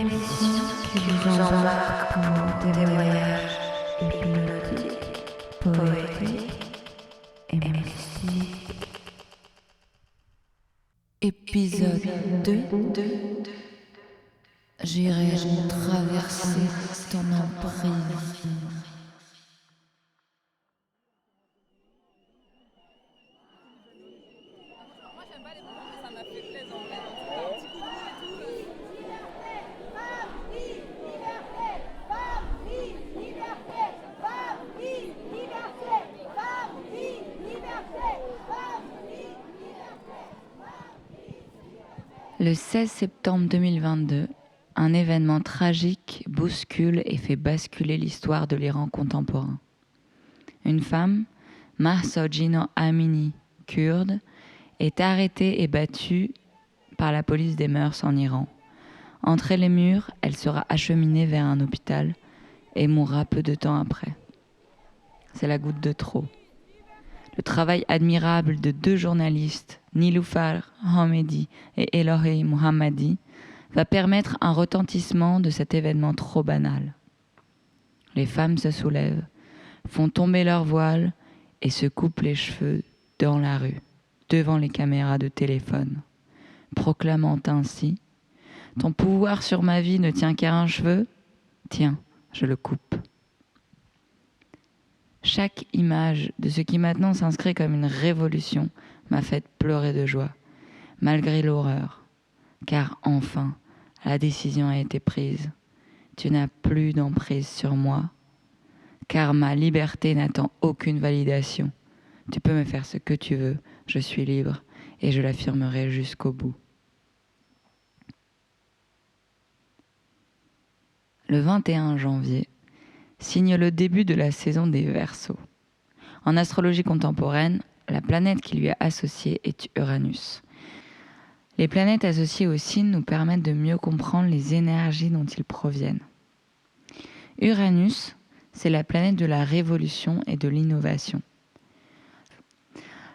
émission qui vous embarque pour des voyages hypnotiques, poétiques et mystiques. Épisode 2. J'irai traverser ton emprise. Le 16 septembre 2022, un événement tragique bouscule et fait basculer l'histoire de l'Iran contemporain. Une femme, Mahsa Amini, kurde, est arrêtée et battue par la police des mœurs en Iran. Entre les murs, elle sera acheminée vers un hôpital et mourra peu de temps après. C'est la goutte de trop. Le travail admirable de deux journalistes, Niloufar Hamedi et Elohei Mohammadi, va permettre un retentissement de cet événement trop banal. Les femmes se soulèvent, font tomber leurs voiles et se coupent les cheveux dans la rue, devant les caméras de téléphone, proclamant ainsi « Ton pouvoir sur ma vie ne tient qu'à un cheveu ? Tiens, je le coupe. » Chaque image de ce qui maintenant s'inscrit comme une révolution m'a fait pleurer de joie, malgré l'horreur. Car enfin, la décision a été prise. Tu n'as plus d'emprise sur moi, car ma liberté n'attend aucune validation. Tu peux me faire ce que tu veux, je suis libre et je l'affirmerai jusqu'au bout. Le 21 janvier signe le début de la saison des Verseaux. En astrologie contemporaine, la planète qui lui est associée est Uranus. Les planètes associées au signe nous permettent de mieux comprendre les énergies dont ils proviennent. Uranus, c'est la planète de la révolution et de l'innovation.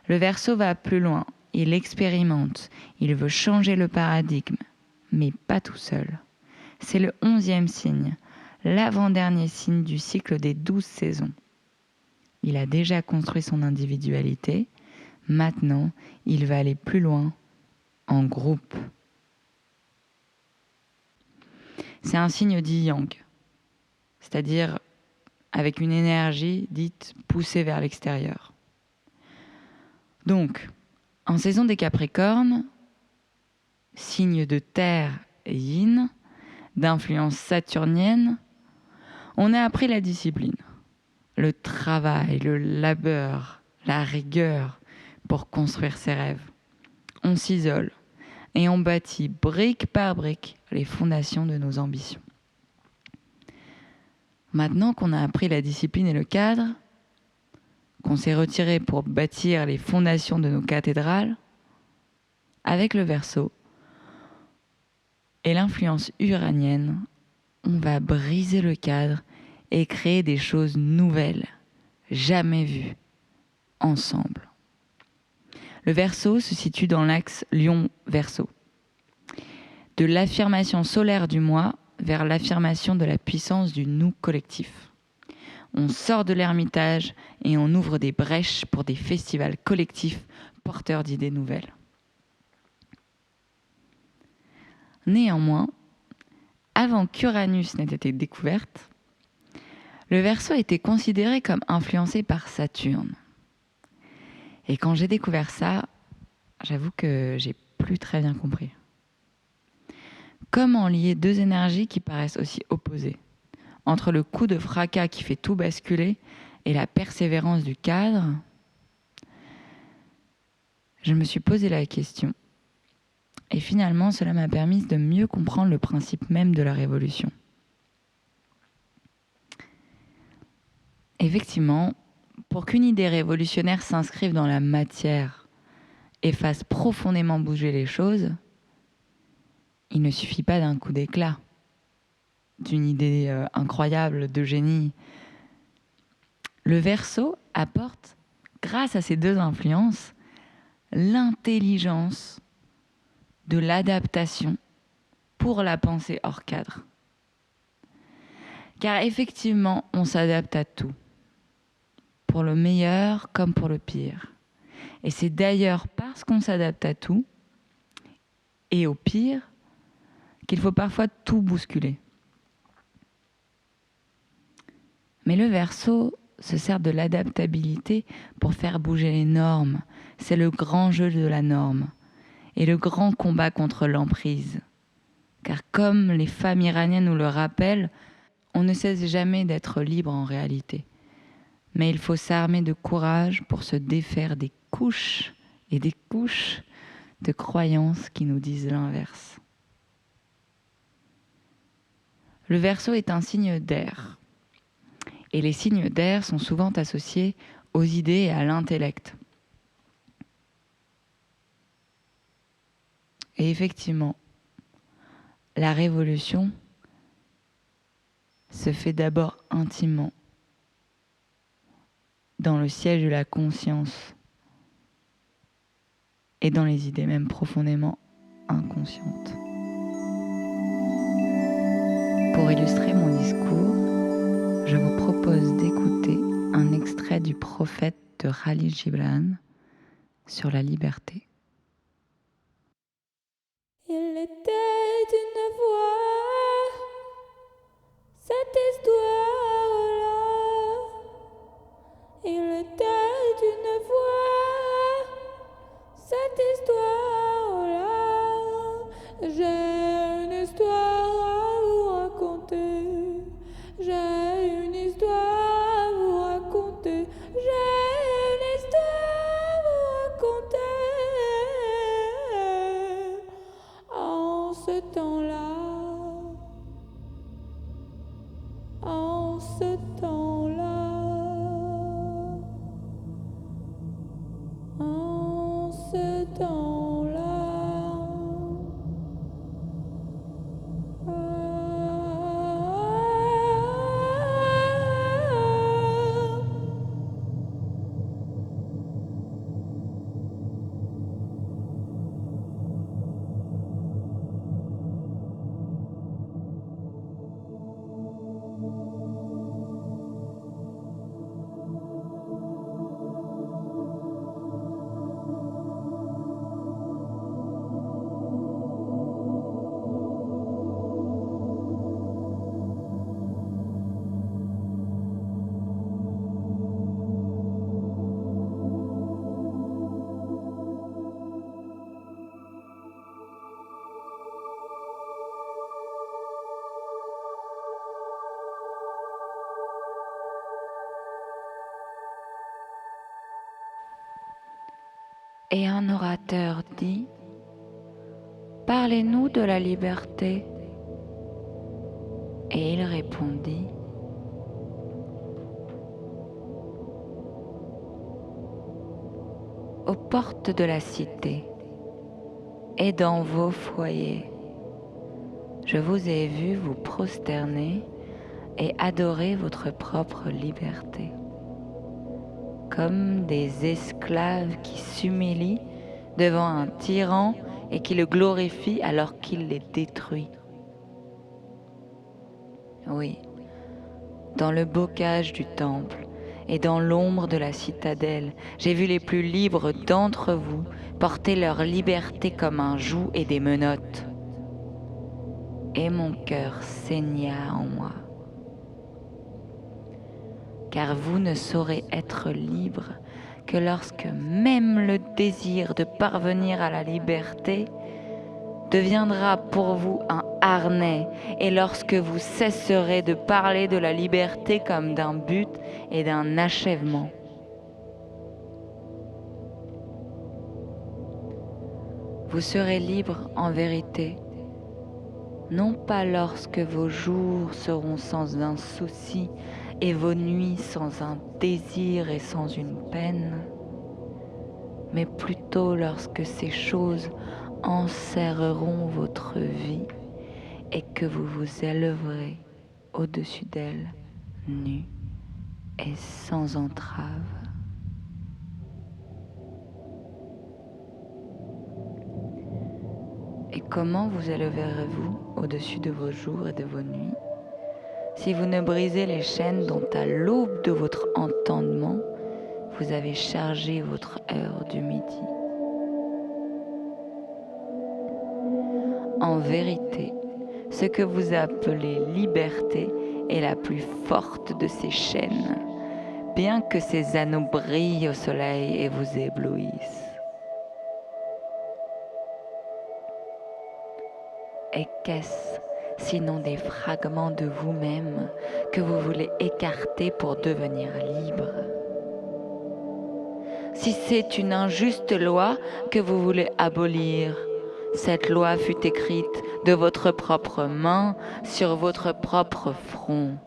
Le Verseau va plus loin, il expérimente, il veut changer le paradigme, mais pas tout seul. C'est le 11e signe, l'avant-dernier signe du cycle des 12 saisons. Il a déjà construit son individualité, maintenant il va aller plus loin, en groupe. C'est un signe dit yang, c'est-à-dire avec une énergie dite poussée vers l'extérieur. Donc, en saison des Capricornes, signe de terre et yin, d'influence saturnienne, on a appris la discipline, le travail, le labeur, la rigueur pour construire ses rêves. On s'isole et on bâtit brique par brique les fondations de nos ambitions. Maintenant qu'on a appris la discipline et le cadre, qu'on s'est retiré pour bâtir les fondations de nos cathédrales, avec le Verseau et l'influence uranienne, on va briser le cadre et créer des choses nouvelles, jamais vues, ensemble. Le Verseau se situe dans l'axe Lion-Verseau, de l'affirmation solaire du moi vers l'affirmation de la puissance du nous collectif. On sort de l'ermitage et on ouvre des brèches pour des festivals collectifs porteurs d'idées nouvelles. Néanmoins, avant qu'Uranus n'ait été découverte, le Verseau était considéré comme influencé par Saturne. Et quand j'ai découvert ça, j'avoue que j'ai plus très bien compris. Comment lier deux énergies qui paraissent aussi opposées, entre le coup de fracas qui fait tout basculer et la persévérance du cadre? Je me suis posé la question. Et finalement, cela m'a permis de mieux comprendre le principe même de la révolution. Effectivement, pour qu'une idée révolutionnaire s'inscrive dans la matière et fasse profondément bouger les choses, il ne suffit pas d'un coup d'éclat, d'une idée incroyable de génie. Le Verseau apporte, grâce à ces deux influences, l'intelligence de l'adaptation pour la pensée hors cadre. Car effectivement, on s'adapte à tout, pour le meilleur comme pour le pire. Et c'est d'ailleurs parce qu'on s'adapte à tout, et au pire, qu'il faut parfois tout bousculer. Mais le Verseau se sert de l'adaptabilité pour faire bouger les normes. C'est le grand jeu de la norme et le grand combat contre l'emprise. Car comme les femmes iraniennes nous le rappellent, on ne cesse jamais d'être libre en réalité. Mais il faut s'armer de courage pour se défaire des couches et des couches de croyances qui nous disent l'inverse. Le Verseau est un signe d'air. Et les signes d'air sont souvent associés aux idées et à l'intellect. Et effectivement, la révolution se fait d'abord intimement, dans le siège de la conscience et dans les idées même profondément inconscientes. Pour illustrer mon discours, je vous propose d'écouter un extrait du prophète de Khalil Gibran sur la liberté. Il était une fois cette histoire-là. Il était une fois cette histoire-là. J'ai une histoire à vous raconter. J'ai une histoire à vous raconter. J'ai une histoire à vous raconter. En ce temps-là, en ce temps-là, en ce temps-là. Et un orateur dit : Parlez-nous de la liberté. Et il répondit : Aux portes de la cité et dans vos foyers, je vous ai vu vous prosterner et adorer votre propre liberté, comme des esclaves qui s'humilient devant un tyran et qui le glorifient alors qu'il les détruit. Oui, dans le bocage du temple et dans l'ombre de la citadelle, j'ai vu les plus libres d'entre vous porter leur liberté comme un joug et des menottes. Et mon cœur saigna en moi. Car vous ne saurez être libre que lorsque même le désir de parvenir à la liberté deviendra pour vous un harnais, et lorsque vous cesserez de parler de la liberté comme d'un but et d'un achèvement. Vous serez libre en vérité, non pas lorsque vos jours seront sans un souci et vos nuits sans un désir et sans une peine, mais plutôt lorsque ces choses enserreront votre vie et que vous vous élèverez au-dessus d'elles, nus et sans entrave. Et comment vous élèverez-vous au-dessus de vos jours et de vos nuits si vous ne brisez les chaînes dont à l'aube de votre entendement, vous avez chargé votre heure du midi? En vérité, ce que vous appelez liberté est la plus forte de ces chaînes, bien que ces anneaux brillent au soleil et vous éblouissent. Et qu'est-ce sinon des fragments de vous-même que vous voulez écarter pour devenir libre? Si c'est une injuste loi que vous voulez abolir, cette loi fut écrite de votre propre main sur votre propre front.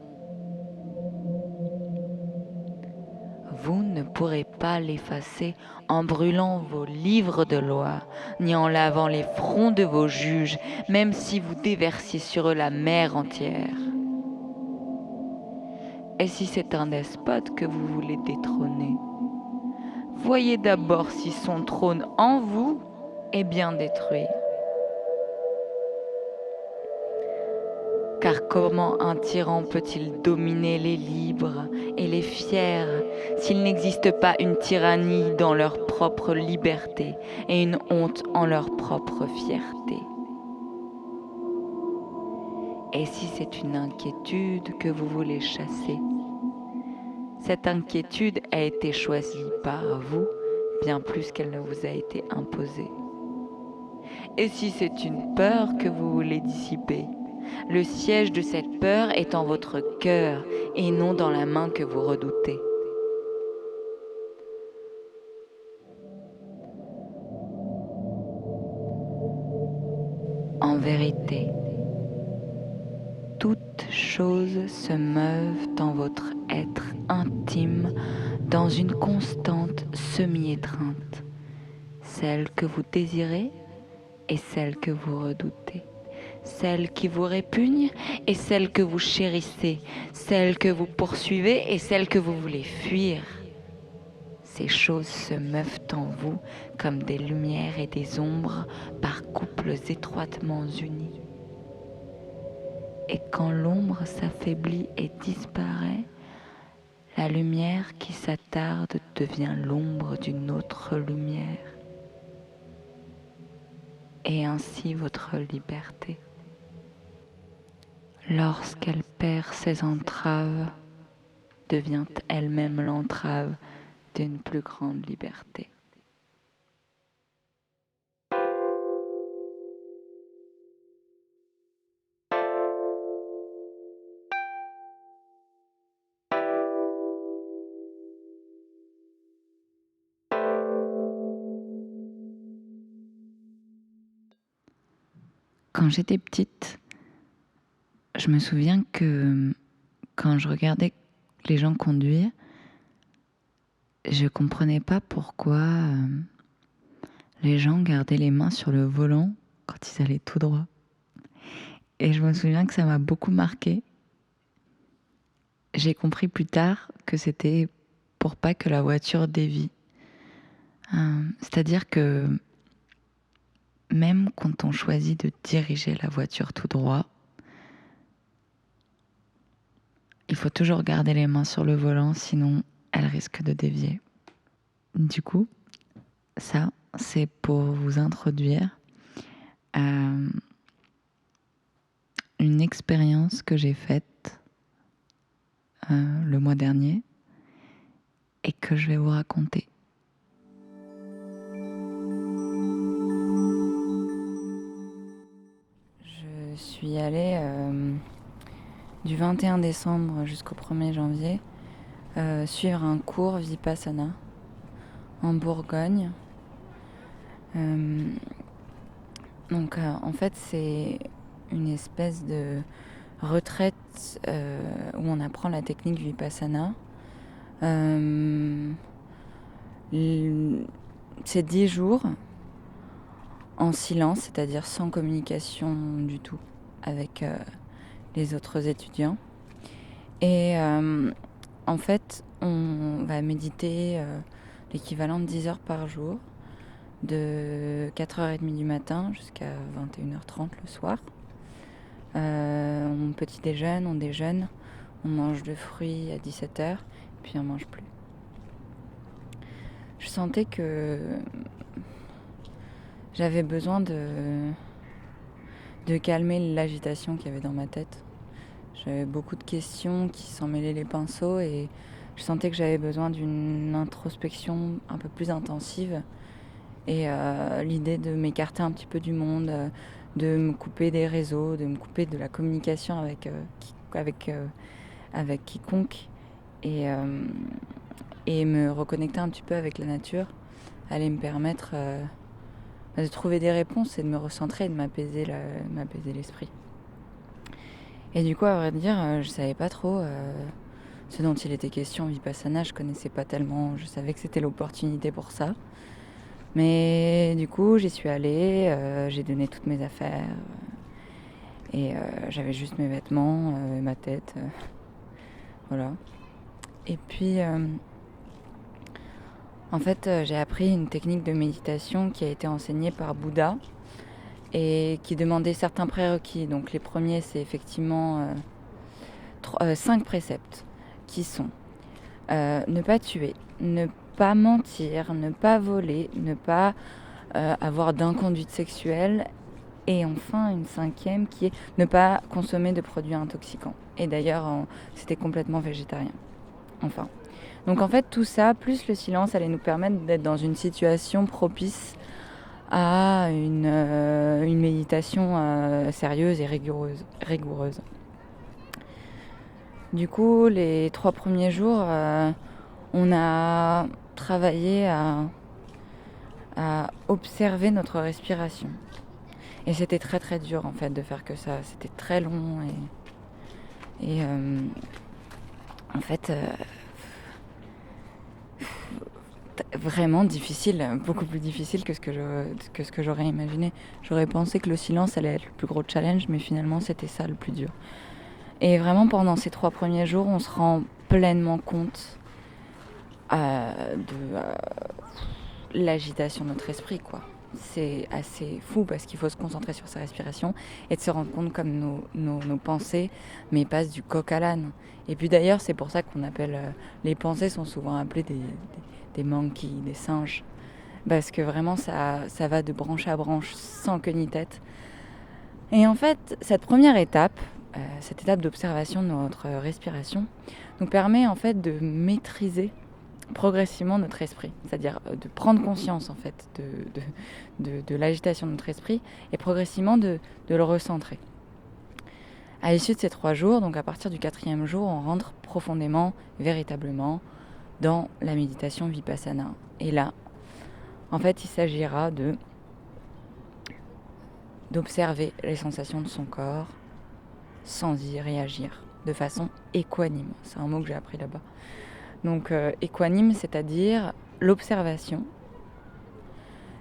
Vous ne pourrez pas l'effacer en brûlant vos livres de loi, ni en lavant les fronts de vos juges, même si vous déversiez sur eux la mer entière. Et si c'est un despote que vous voulez détrôner, voyez d'abord si son trône en vous est bien détruit. Car comment un tyran peut-il dominer les libres et les fiers s'il n'existe pas une tyrannie dans leur propre liberté et une honte en leur propre fierté? Et si c'est une inquiétude que vous voulez chasser, cette inquiétude a été choisie par vous bien plus qu'elle ne vous a été imposée. Et si c'est une peur que vous voulez dissiper, le siège de cette peur est en votre cœur et non dans la main que vous redoutez. En vérité, toutes choses se meuvent dans votre être intime dans une constante semi-étreinte, celle que vous désirez et celle que vous redoutez, celle qui vous répugne et celle que vous chérissez, celle que vous poursuivez et celle que vous voulez fuir. Ces choses se meuvent en vous comme des lumières et des ombres par couples étroitement unis. Et quand l'ombre s'affaiblit et disparaît, la lumière qui s'attarde devient l'ombre d'une autre lumière. Et ainsi votre liberté, lorsqu'elle perd ses entraves, devient elle-même l'entrave d'une plus grande liberté. Quand j'étais petite, je me souviens que quand je regardais les gens conduire, je comprenais pas pourquoi les gens gardaient les mains sur le volant quand ils allaient tout droit. Et je me souviens que ça m'a beaucoup marqué. J'ai compris plus tard que c'était pour pas que la voiture dévie. C'est-à-dire que même quand on choisit de diriger la voiture tout droit, il faut toujours garder les mains sur le volant, sinon elle risque de dévier. Du coup, ça, c'est pour vous introduire à une expérience que j'ai faite le mois dernier et que je vais vous raconter. Je suis allée du 21 décembre jusqu'au 1er janvier suivre un cours Vipassana en Bourgogne. Donc en fait c'est une espèce de retraite où on apprend la technique Vipassana. C'est 10 jours en silence, c'est-à-dire sans communication du tout avec les autres étudiants. Et en fait, on va méditer l'équivalent de 10 heures par jour. de 4h30 du matin jusqu'à 21h30 le soir. On petit déjeune, on déjeune, on mange de fruits à 17h, puis on mange plus. Je sentais que j'avais besoin de calmer l'agitation qu'il y avait dans ma tête. J'avais beaucoup de questions qui s'en mêlaient les pinceaux et je sentais que j'avais besoin d'une introspection un peu plus intensive. Et l'idée de m'écarter un petit peu du monde, de me couper des réseaux, de me couper de la communication avec quiconque et me reconnecter un petit peu avec la nature allait me permettre de trouver des réponses et de me recentrer et de m'apaiser l'esprit. Et du coup, à vrai dire, je savais pas trop ce dont il était question. Vipassana, je connaissais pas tellement, je savais que c'était l'opportunité pour ça. Mais du coup, j'y suis allée, j'ai donné toutes mes affaires et j'avais juste mes vêtements, ma tête, voilà. Et puis, en fait, j'ai appris une technique de méditation qui a été enseignée par Bouddha et qui demandait certains prérequis. Donc les premiers, c'est effectivement 5 préceptes qui sont ne pas tuer, ne pas mentir, ne pas voler, ne pas avoir d'inconduite sexuelle. Et enfin, une 5e qui est ne pas consommer de produits intoxicants. Et d'ailleurs, c'était complètement végétarien. Enfin. Donc en fait, tout ça, plus le silence, allait nous permettre d'être dans une situation propice à une méditation sérieuse et rigoureuse. Du coup, les 3 premiers jours, on a travaillé à observer notre respiration. Et c'était très très dur en fait de faire que ça. C'était très long et en fait vraiment difficile, beaucoup plus difficile que ce que j'aurais imaginé. J'aurais pensé que le silence allait être le plus gros challenge, mais finalement c'était ça le plus dur. Et vraiment pendant ces 3 premiers jours, on se rend pleinement compte de l'agitation de notre esprit, quoi. C'est assez fou parce qu'il faut se concentrer sur sa respiration et de se rendre compte comme nos pensées mais passent du coq à l'âne. Et puis d'ailleurs, c'est pour ça qu'on appelle les pensées sont souvent appelées des monkeys, des singes, parce que vraiment ça va de branche à branche sans queue ni tête. Et en fait, cette première étape, cette étape d'observation de notre respiration, nous permet en fait de maîtriser progressivement notre esprit, c'est-à-dire de prendre conscience en fait de l'agitation de notre esprit et progressivement de le recentrer. À l'issue de ces 3 jours, donc à partir du 4e jour, on rentre profondément, véritablement dans la méditation Vipassana. Et là, en fait, il s'agira d'observer les sensations de son corps sans y réagir, de façon équanime. C'est un mot que j'ai appris là-bas. Donc équanime, c'est-à-dire l'observation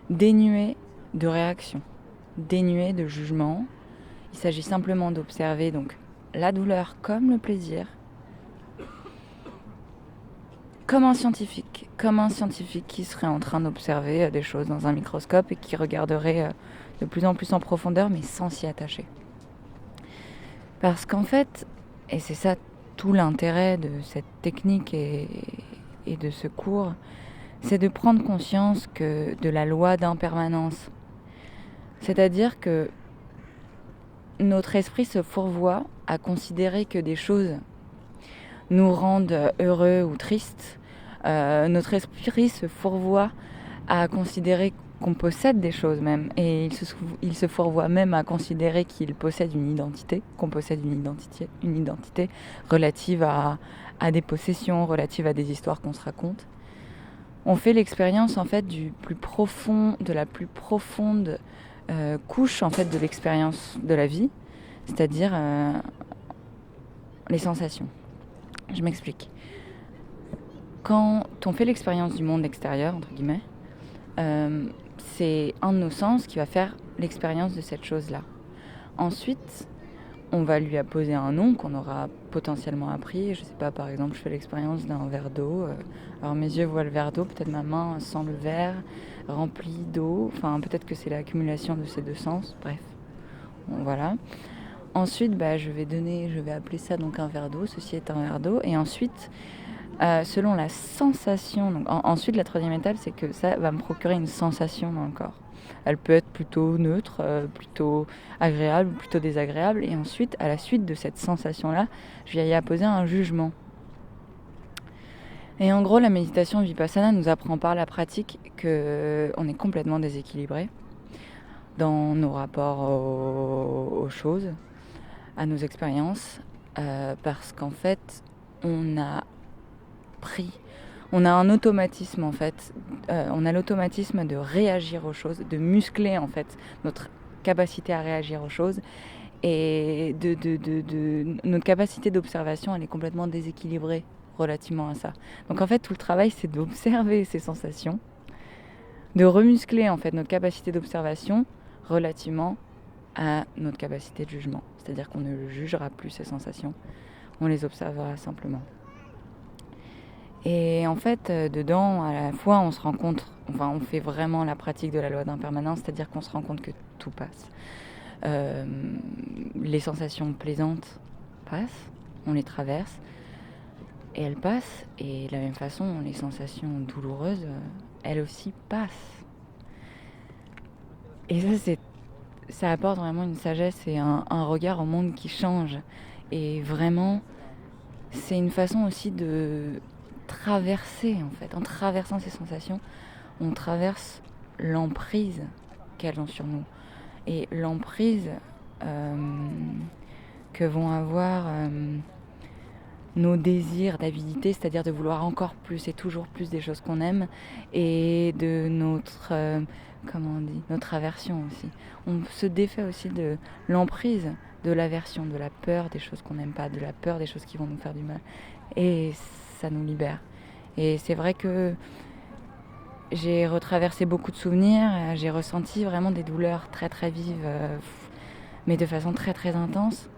dénuée de réaction, dénuée de jugement. Il s'agit simplement d'observer donc la douleur comme le plaisir, comme un scientifique qui serait en train d'observer des choses dans un microscope et qui regarderait de plus en plus en profondeur mais sans s'y attacher. Parce qu'en fait, et c'est ça tout l'intérêt de cette technique et de ce cours, c'est de prendre conscience de la loi d'impermanence. C'est-à-dire que notre esprit se fourvoie à considérer que des choses nous rendent heureux ou tristes. Notre esprit se fourvoie à considérer qu'on possède des choses même. Et il se fourvoie même à considérer qu'il possède une identité, qu'on possède une identité relative à des possessions, relative à des histoires qu'on se raconte. On fait l'expérience en fait de la plus profonde couche en fait de l'expérience de la vie, c'est-à-dire les sensations. Je m'explique. Quand on fait l'expérience du monde extérieur, entre guillemets, c'est un de nos sens qui va faire l'expérience de cette chose-là. Ensuite, on va lui apposer un nom qu'on aura potentiellement appris. Je sais pas, par exemple, je fais l'expérience d'un verre d'eau. Alors mes yeux voient le verre d'eau, peut-être ma main sent le verre, rempli d'eau. Enfin, peut-être que c'est l'accumulation de ces deux sens. Bref, bon, voilà. Ensuite, je vais appeler ça donc un verre d'eau. Ceci est un verre d'eau. Et ensuite, selon la sensation, donc ensuite la troisième étape, c'est que ça va me procurer une sensation dans le corps. Elle peut être plutôt neutre, plutôt agréable ou plutôt désagréable. Et ensuite, à la suite de cette sensation-là, je vais y apposer un jugement. Et en gros, la méditation Vipassana nous apprend par la pratique qu'on est complètement déséquilibré dans nos rapports aux choses, à nos expériences, parce qu'en fait, on a un automatisme en fait, on a l'automatisme de réagir aux choses, de muscler en fait notre capacité à réagir aux choses, et notre capacité d'observation, elle est complètement déséquilibrée relativement à ça. Donc en fait, tout le travail, c'est d'observer ces sensations, de remuscler en fait notre capacité d'observation relativement à notre capacité de jugement. C'est-à-dire qu'on ne jugera plus ces sensations, on les observera simplement. Et en fait, dedans, à la fois, on se rend compte, on fait vraiment la pratique de la loi d'impermanence, c'est-à-dire qu'on se rend compte que tout passe. Les sensations plaisantes passent, on les traverse, et elles passent, et de la même façon, les sensations douloureuses, elles aussi passent. Et ça apporte vraiment une sagesse et un regard au monde qui change. Et vraiment, c'est une façon aussi de traverser, en fait. En traversant ces sensations, on traverse l'emprise qu'elles ont sur nous. Et l'emprise que vont avoir nos désirs d'avidité, c'est-à-dire de vouloir encore plus et toujours plus des choses qu'on aime, et de notre aversion aussi. On se défait aussi de l'emprise de l'aversion, de la peur des choses qu'on n'aime pas, de la peur des choses qui vont nous faire du mal. Et ça nous libère. Et c'est vrai que j'ai retraversé beaucoup de souvenirs, j'ai ressenti vraiment des douleurs très très vives, mais de façon très très intense.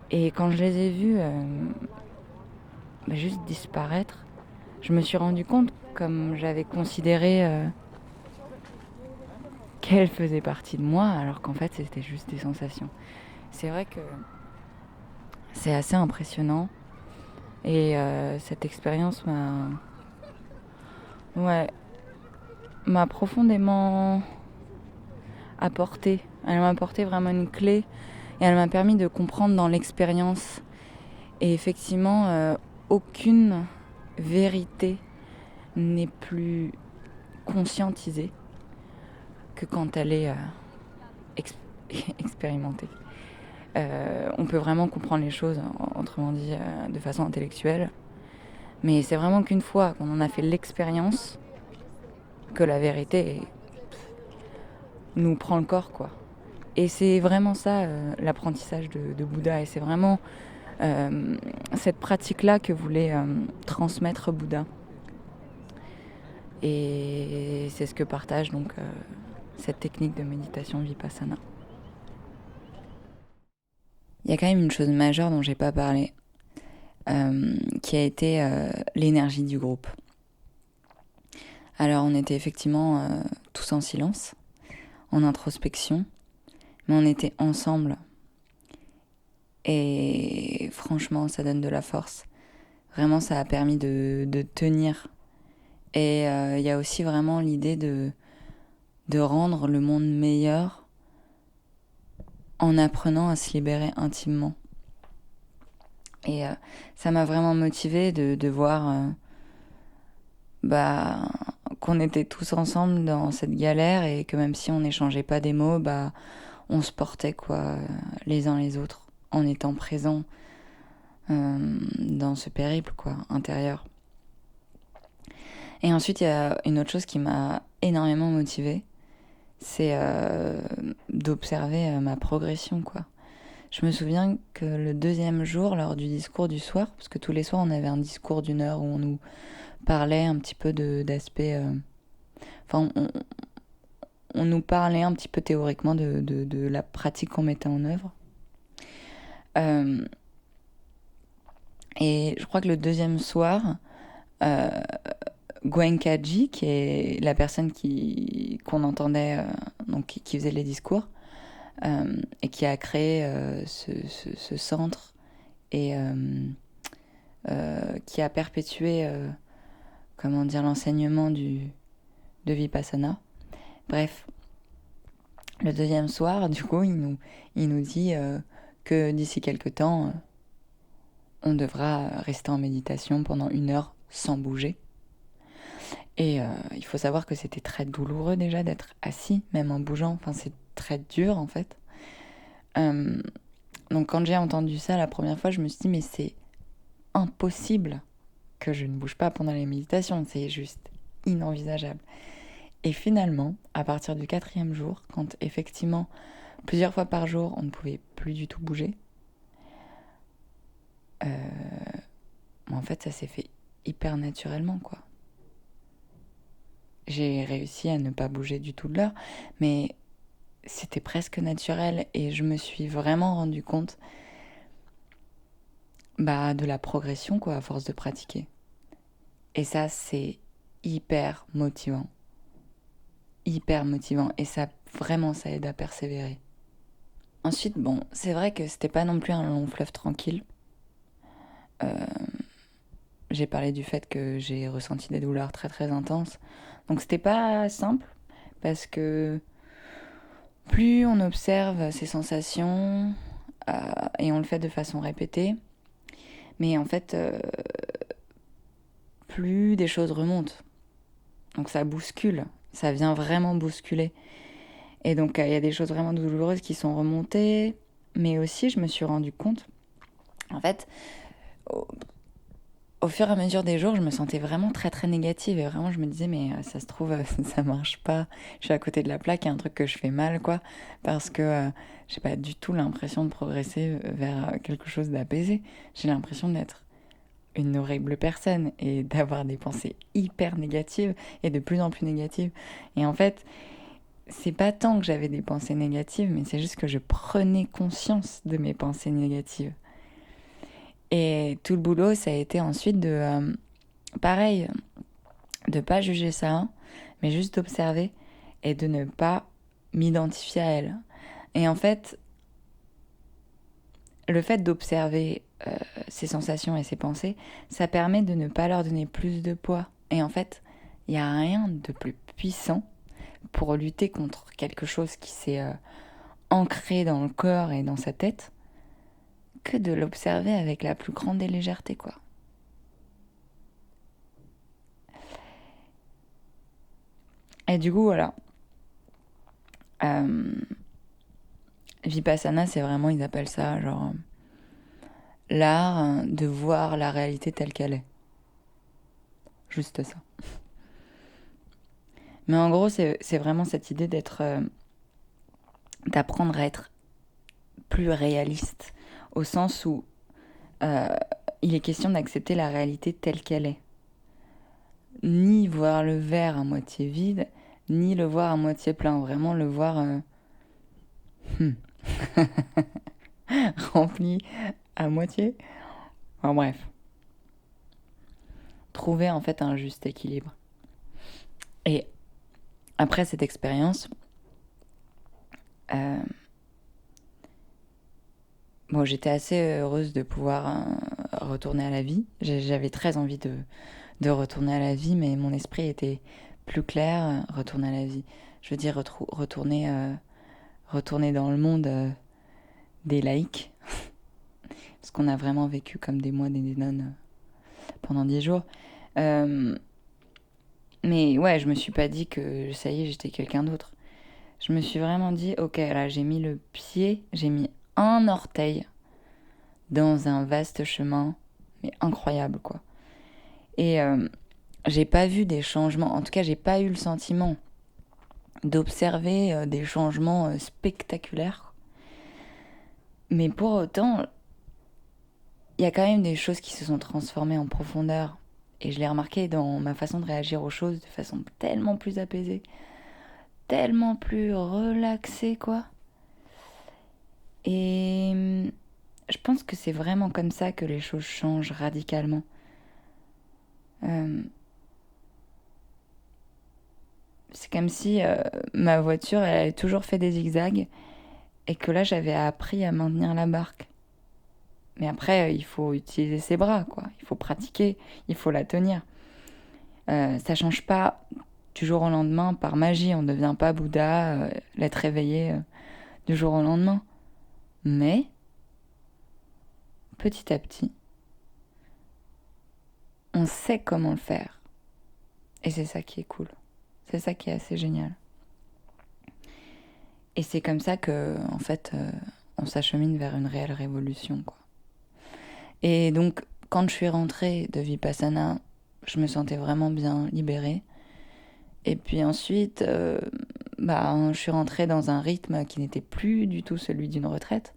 Et quand je les ai vues juste disparaître, je me suis rendu compte, comme j'avais considéré qu'elles faisaient partie de moi, alors qu'en fait c'était juste des sensations. C'est vrai que c'est assez impressionnant. Et cette expérience m'a profondément apporté. Elle m'a apporté vraiment une clé, et elle m'a permis de comprendre dans l'expérience. Et effectivement, aucune vérité n'est plus conscientisée que quand elle est expérimentée. On peut vraiment comprendre les choses, autrement dit, de façon intellectuelle. Mais c'est vraiment qu'une fois qu'on en a fait l'expérience, que la vérité nous prend le corps, quoi. Et c'est vraiment ça, l'apprentissage de Bouddha. Et c'est vraiment cette pratique-là que voulait transmettre Bouddha. Et c'est ce que partage donc cette technique de méditation Vipassana. Il y a quand même une chose majeure dont j'ai pas parlé, qui a été l'énergie du groupe. Alors on était effectivement tous en silence, en introspection, mais on était ensemble. Et franchement, ça donne de la force. Vraiment, ça a permis de tenir. Et il y a aussi vraiment l'idée de rendre le monde meilleur en apprenant à se libérer intimement. Et ça m'a vraiment motivée de voir qu'on était tous ensemble dans cette galère, et que même si on n'échangeait pas des mots, on se portait les uns les autres, en étant présents dans ce périple intérieur. Et ensuite, il y a une autre chose qui m'a énormément motivée, c'est d'observer ma progression, Je me souviens que le deuxième jour, lors du discours du soir, parce que tous les soirs on avait un discours d'1 heure où on nous parlait un petit peu d'aspects... on nous parlait un petit peu théoriquement de la pratique qu'on mettait en œuvre. Et je crois que le deuxième soir, Goenkaji, qui est la personne qu'on entendait, donc qui faisait les discours, et qui a créé ce centre et qui a perpétué comment dire, l'enseignement de Vipassana. Bref, le deuxième soir, du coup, il nous dit que d'ici quelques temps, on devra rester en méditation pendant 1 heure sans bouger. Et il faut savoir que c'était très douloureux déjà d'être assis, même en bougeant. Enfin, c'est très dur en fait. Donc quand j'ai entendu ça la première fois, je me suis dit mais c'est impossible que je ne bouge pas pendant les méditations. C'est juste inenvisageable. Et finalement, à partir du 4e jour, quand effectivement plusieurs fois par jour on ne pouvait plus du tout bouger, en fait ça s'est fait hyper naturellement quoi. J'ai réussi à ne pas bouger du tout de l'heure, mais c'était presque naturel et je me suis vraiment rendu compte de la progression quoi, à force de pratiquer. Et ça, c'est hyper motivant. Hyper motivant. Et ça, vraiment, ça aide à persévérer. Ensuite, bon, c'est vrai que c'était pas non plus un long fleuve tranquille. J'ai parlé du fait que j'ai ressenti des douleurs très très intenses. Donc c'était pas simple, parce que plus on observe ces sensations, et on le fait de façon répétée, mais en fait, plus des choses remontent. Donc ça bouscule, ça vient vraiment bousculer. Et donc il y a des choses vraiment douloureuses qui sont remontées, mais aussi je me suis rendu compte, en fait, au fur et à mesure des jours, je me sentais vraiment très très négative et vraiment je me disais mais ça se trouve ça marche pas, je suis à côté de la plaque, il y a un truc que je fais mal quoi, parce que j'ai pas du tout l'impression de progresser vers quelque chose d'apaisé. J'ai l'impression d'être une horrible personne et d'avoir des pensées hyper négatives et de plus en plus négatives. Et en fait, c'est pas tant que j'avais des pensées négatives, mais c'est juste que je prenais conscience de mes pensées négatives. Et tout le boulot, ça a été ensuite de, pareil, de pas juger ça, mais juste d'observer et de ne pas m'identifier à elle. Et en fait, le fait d'observer ces sensations et ces pensées, ça permet de ne pas leur donner plus de poids. Et en fait, il n'y a rien de plus puissant pour lutter contre quelque chose qui s'est ancré dans le corps et dans sa tête que de l'observer avec la plus grande des légèretés, quoi. Et du coup, voilà. Vipassana, c'est vraiment, ils appellent ça, genre, l'art de voir la réalité telle qu'elle est. Juste ça. Mais en gros, c'est vraiment cette idée d'apprendre à être plus réaliste, au sens où il est question d'accepter la réalité telle qu'elle est. Ni voir le verre à moitié vide, ni le voir à moitié plein. Vraiment le voir rempli à moitié. Enfin bref. Trouver en fait un juste équilibre. Et après cette expérience, j'étais assez heureuse de pouvoir retourner à la vie. J'avais très envie de retourner à la vie, mais mon esprit était plus clair, retourner à la vie. Je veux dire, retourner dans le monde des laïcs. Parce qu'on a vraiment vécu comme des moines et des nonnes pendant 10 jours. Mais ouais, je me suis pas dit que ça y est, j'étais quelqu'un d'autre. Je me suis vraiment dit, ok, là j'ai mis le pied, j'ai mis un orteil dans un vaste chemin, mais incroyable quoi. Et j'ai pas vu des changements, en tout cas j'ai pas eu le sentiment d'observer des changements spectaculaires. Mais pour autant, il y a quand même des choses qui se sont transformées en profondeur. Et je l'ai remarqué dans ma façon de réagir aux choses de façon tellement plus apaisée, tellement plus relaxée, quoi. Et je pense que c'est vraiment comme ça que les choses changent radicalement. C'est comme si ma voiture, elle avait toujours fait des zigzags et que là, j'avais appris à maintenir la barque. Mais après, il faut utiliser ses bras, quoi. Il faut pratiquer, il faut la tenir. Ça change pas du jour au lendemain par magie. On ne devient pas Bouddha, l'être réveillé du jour au lendemain. Mais, petit à petit, on sait comment le faire. Et c'est ça qui est cool. C'est ça qui est assez génial. Et c'est comme ça que, en fait, on s'achemine vers une réelle révolution, quoi. Et donc, quand je suis rentrée de Vipassana, je me sentais vraiment bien libérée. Et puis ensuite, je suis rentrée dans un rythme qui n'était plus du tout celui d'une retraite.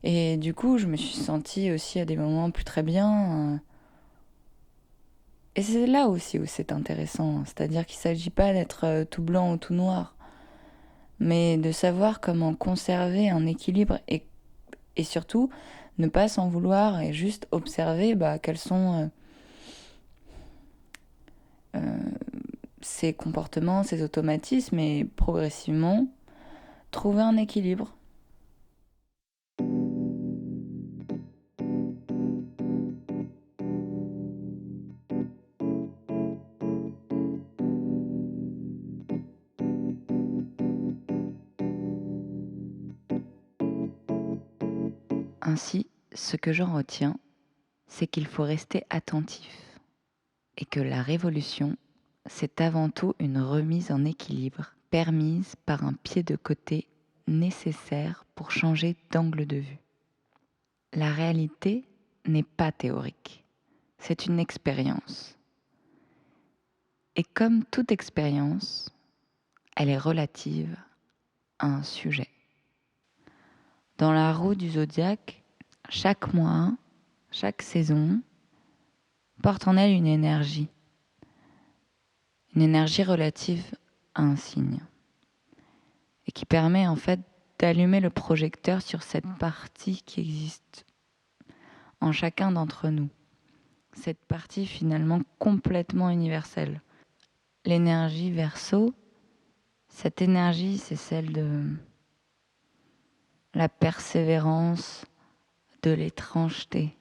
Et du coup, je me suis sentie aussi à des moments plus très bien. Et c'est là aussi où c'est intéressant. C'est-à-dire qu'il ne s'agit pas d'être tout blanc ou tout noir, mais de savoir comment conserver un équilibre et surtout ne pas s'en vouloir et juste observer quels sont ces comportements, ces automatismes et progressivement trouver un équilibre. Ainsi, ce que j'en retiens, c'est qu'il faut rester attentif et que la révolution, c'est avant tout une remise en équilibre permise par un pied de côté nécessaire pour changer d'angle de vue. La réalité n'est pas théorique, c'est une expérience. Et comme toute expérience, elle est relative à un sujet. Dans la roue du zodiaque, chaque mois, chaque saison porte en elle une énergie relative à un signe, et qui permet en fait d'allumer le projecteur sur cette partie qui existe en chacun d'entre nous, cette partie finalement complètement universelle. L'énergie Verseau, cette énergie, c'est celle de la persévérance, de l'étrangeté,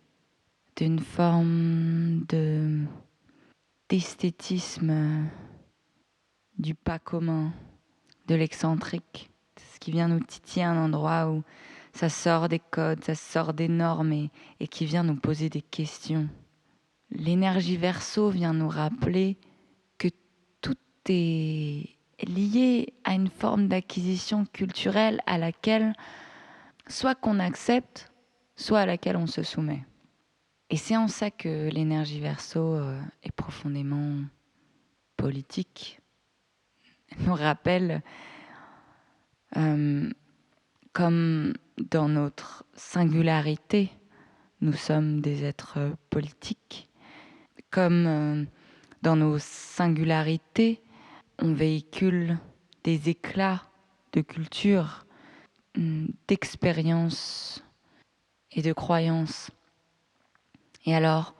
d'une forme d'esthétisme, du pas commun, de l'excentrique, ce qui vient nous titiller à un endroit où ça sort des codes, ça sort des normes et qui vient nous poser des questions. L'énergie Verseau vient nous rappeler que tout est lié à une forme d'acquisition culturelle à laquelle soit qu'on accepte, soit à laquelle on se soumet. Et c'est en ça que l'énergie Verseau est profondément politique. Elle nous rappelle comme dans notre singularité, nous sommes des êtres politiques, comme dans nos singularités, on véhicule des éclats de culture, d'expérience et de croyances. Et alors,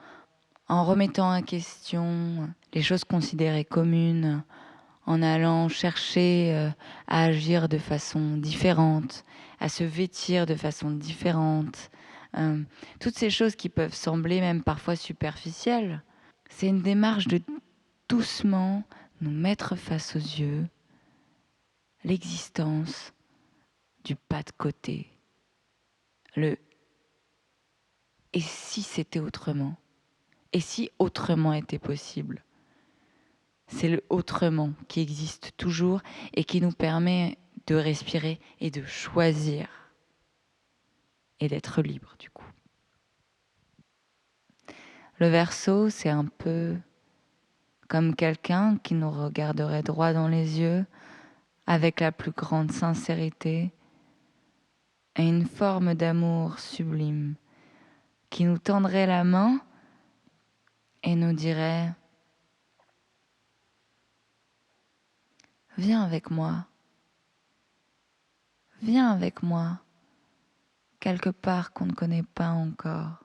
en remettant en question les choses considérées communes, en allant chercher à agir de façon différente, à se vêtir de façon différente, toutes ces choses qui peuvent sembler même parfois superficielles, c'est une démarche de doucement nous mettre face aux yeux l'existence du pas de côté, le « et si c'était autrement ?» Et si autrement était possible? C'est le autrement qui existe toujours et qui nous permet de respirer et de choisir et d'être libre du coup. Le Verseau, c'est un peu comme quelqu'un qui nous regarderait droit dans les yeux avec la plus grande sincérité et une forme d'amour sublime qui nous tendrait la main et nous dirait « Viens avec moi, viens avec moi, quelque part qu'on ne connaît pas encore. »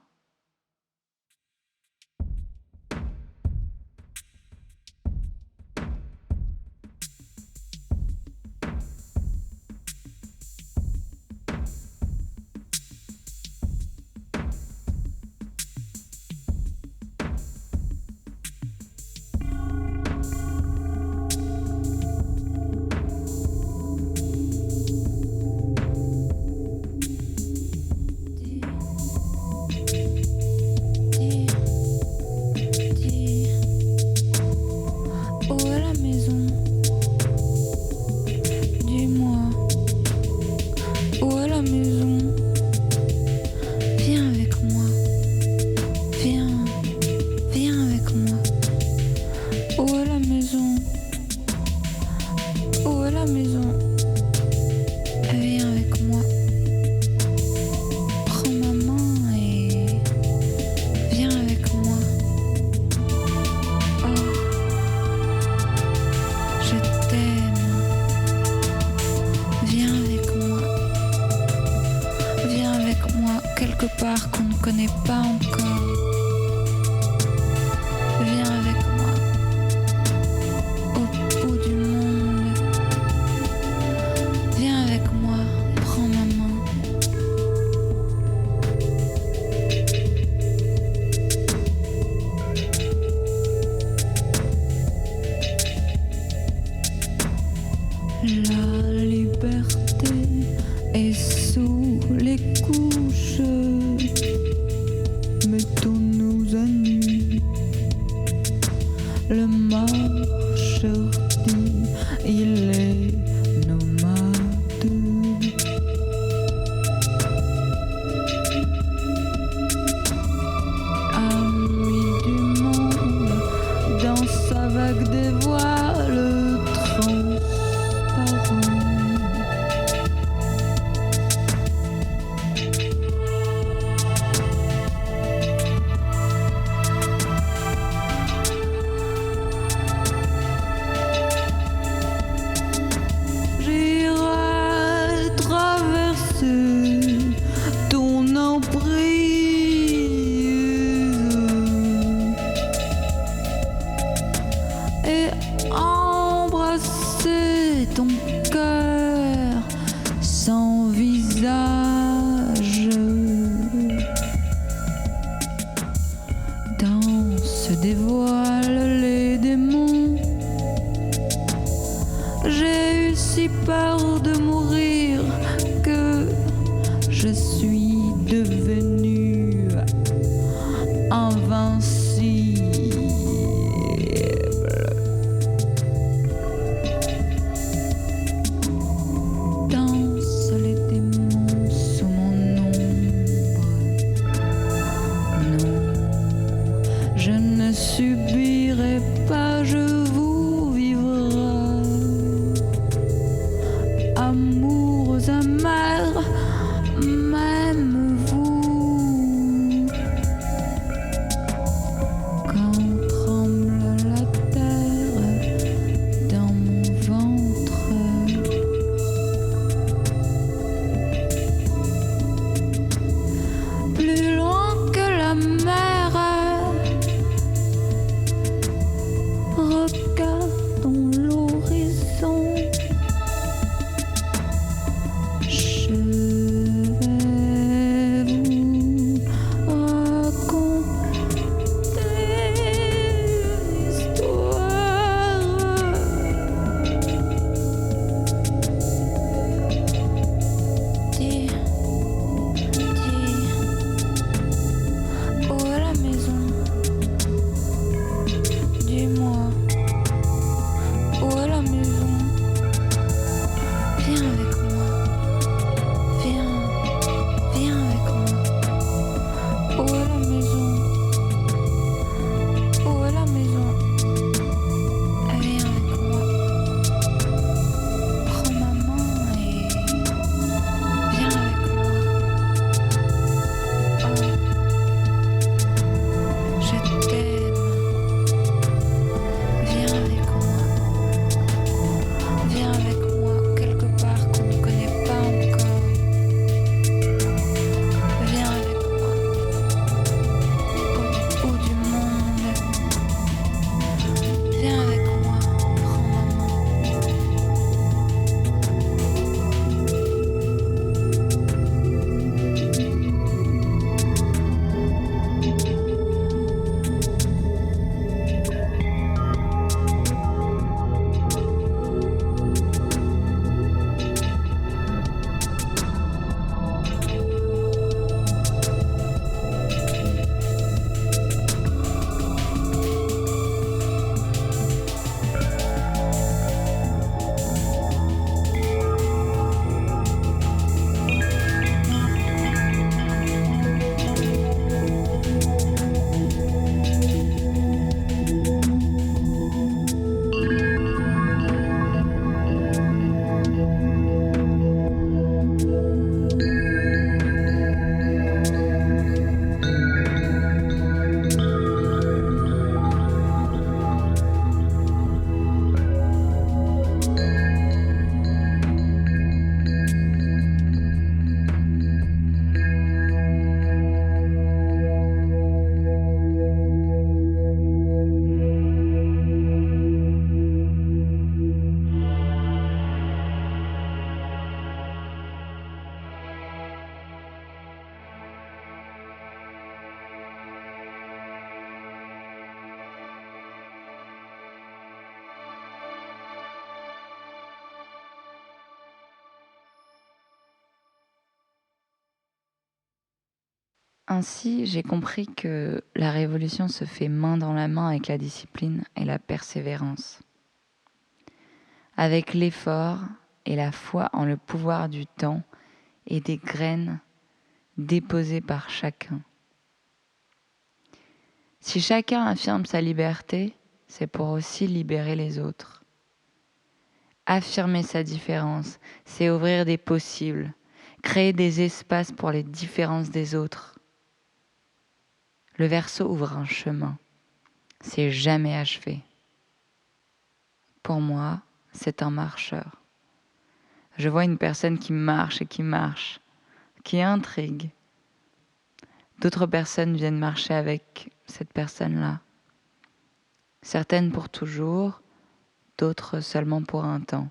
la maison. Viens avec moi. Prends ma main et viens avec moi. Oh, je t'aime. Viens avec moi. Viens avec moi quelque part qu'on ne connaît pas encore. Viens avec moi au bout du monde. Viens avec moi, prends ma main. La liberté est sous les couches. Mettons-nous à nu. Le marcheur dit, il est nomade. Ami du monde, dans sa vague des voiles transparents. J'irai traverser ton emprise et embrasser ton cœur sans visage. Danse dévoile les démons. J'ai eu si peur de mourir que je suis devenue invincible. Dansent les démons sous mon ombre. Non, je ne subirai pas, je vous vivrai. Amours amers, même vous. Quand tremble la terre dans mon ventre, plus loin que la mer, regardons l'horizon. Ainsi, j'ai compris que la révolution se fait main dans la main avec la discipline et la persévérance, avec l'effort et la foi en le pouvoir du temps et des graines déposées par chacun. Si chacun affirme sa liberté, c'est pour aussi libérer les autres. Affirmer sa différence, c'est ouvrir des possibles, créer des espaces pour les différences des autres. Le Verseau ouvre un chemin, c'est jamais achevé. Pour moi, c'est un marcheur. Je vois une personne qui marche et qui intrigue. D'autres personnes viennent marcher avec cette personne-là. Certaines pour toujours, d'autres seulement pour un temps.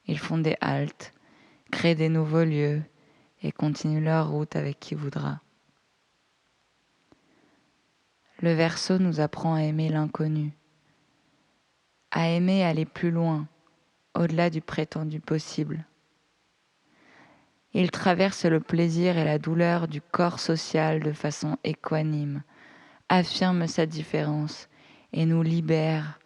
Ils font des haltes, créent des nouveaux lieux et continuent leur route avec qui voudra. Le Verseau nous apprend à aimer l'inconnu, à aimer aller plus loin, au-delà du prétendu possible. Il traverse le plaisir et la douleur du corps social de façon équanime, affirme sa différence et nous libère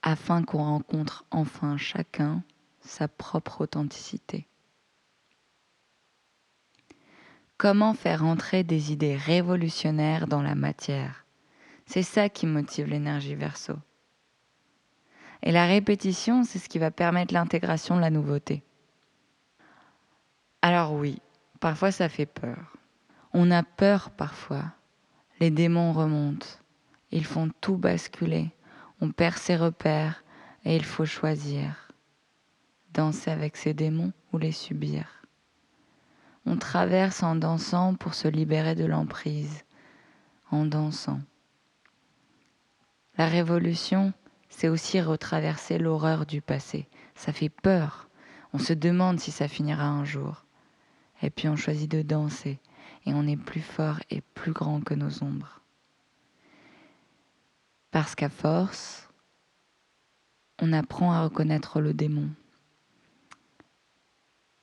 afin qu'on rencontre enfin chacun sa propre authenticité. Comment faire entrer des idées révolutionnaires dans la matière? C'est ça qui motive l'énergie Verseau. Et la répétition, c'est ce qui va permettre l'intégration de la nouveauté. Alors oui, parfois ça fait peur. On a peur parfois. Les démons remontent. Ils font tout basculer. On perd ses repères et il faut choisir. Danser avec ses démons ou les subir. On traverse en dansant pour se libérer de l'emprise. En dansant. La révolution, c'est aussi retraverser l'horreur du passé. Ça fait peur. On se demande si ça finira un jour. Et puis on choisit de danser. Et on est plus fort et plus grand que nos ombres. Parce qu'à force, on apprend à reconnaître le démon.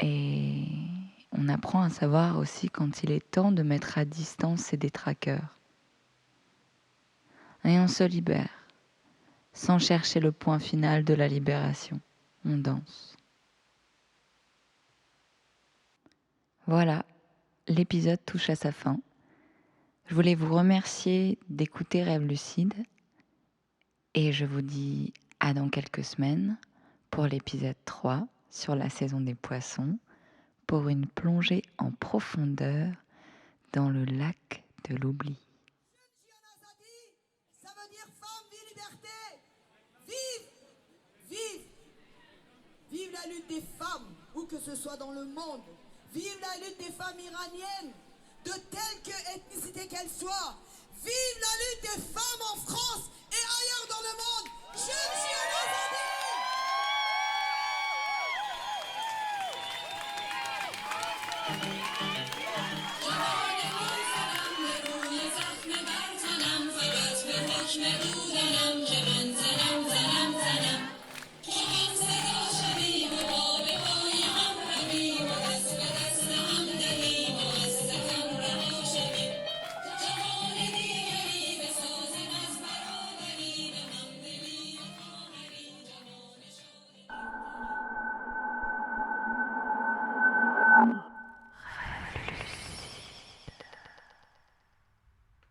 Et on apprend à savoir aussi quand il est temps de mettre à distance ses détraqueurs. Et on se libère, sans chercher le point final de la libération. On danse. Voilà, l'épisode touche à sa fin. Je voulais vous remercier d'écouter Rêve Lucide et je vous dis à dans quelques semaines pour l'épisode 3 sur la saison des poissons pour une plongée en profondeur dans le lac de l'oubli. Ça veut dire femme, vie, liberté. Vive, vive, vive la lutte des femmes, où que ce soit dans le monde. Vive la lutte des femmes iraniennes, de quelque ethnicité qu'elles soient. Vive la lutte des femmes en France et ailleurs dans le monde. Jeune Gianna Azadi.